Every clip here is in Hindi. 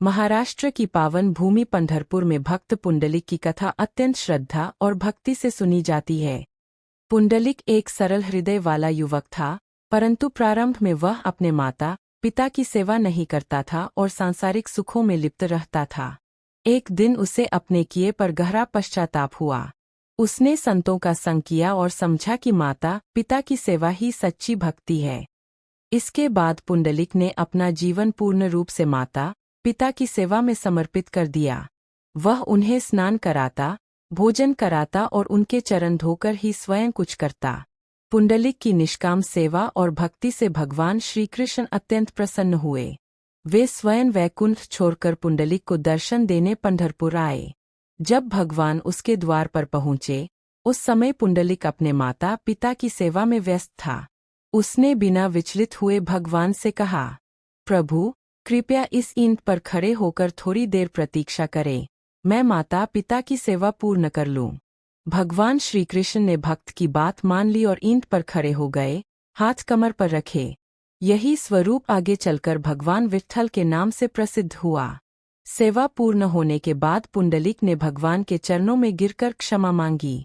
महाराष्ट्र की पावन भूमि पंढरपुर में भक्त पुंडलिक की कथा अत्यंत श्रद्धा और भक्ति से सुनी जाती है। पुंडलिक एक सरल हृदय वाला युवक था, परंतु प्रारंभ में वह अपने माता पिता की सेवा नहीं करता था और सांसारिक सुखों में लिप्त रहता था। एक दिन उसे अपने किए पर गहरा पश्चाताप हुआ। उसने संतों का संग किया और समझा कि माता पिता की सेवा ही सच्ची भक्ति है। इसके बाद पुंडलिक ने अपना जीवन पूर्ण रूप से माता पिता की सेवा में समर्पित कर दिया। वह उन्हें स्नान कराता, भोजन कराता और उनके चरण धोकर ही स्वयं कुछ करता। पुंडलिक की निष्काम सेवा और भक्ति से भगवान श्री कृष्ण अत्यंत प्रसन्न हुए। वे स्वयं वैकुंठ छोड़कर पुंडलिक को दर्शन देने पंढरपुर आए। जब भगवान उसके द्वार पर पहुंचे, उस समय पुंडलिक अपने माता पिता की सेवा में व्यस्त था। उसने बिना विचलित हुए भगवान से कहा, प्रभु, कृपया इस ईंट पर खड़े होकर थोड़ी देर प्रतीक्षा करें, मैं माता पिता की सेवा पूर्ण कर लूं। भगवान श्री कृष्ण ने भक्त की बात मान ली और ईंट पर खड़े हो गए, हाथ कमर पर रखे। यही स्वरूप आगे चलकर भगवान विट्ठल के नाम से प्रसिद्ध हुआ। सेवा पूर्ण होने के बाद पुंडलिक ने भगवान के चरणों में गिरकर क्षमा मांगी।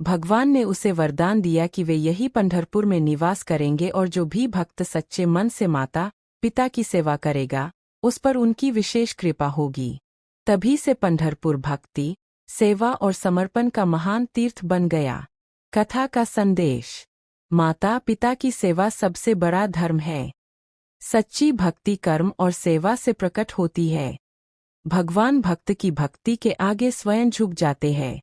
भगवान ने उसे वरदान दिया कि वे यही पंढरपुर में निवास करेंगे और जो भी भक्त सच्चे मन से माता पिता की सेवा करेगा, उस पर उनकी विशेष कृपा होगी। तभी से पंढरपुर भक्ति, सेवा और समर्पण का महान तीर्थ बन गया। कथा का संदेश: माता पिता की सेवा सबसे बड़ा धर्म है। सच्ची भक्ति कर्म और सेवा से प्रकट होती है। भगवान भक्त की भक्ति के आगे स्वयं झुक जाते हैं।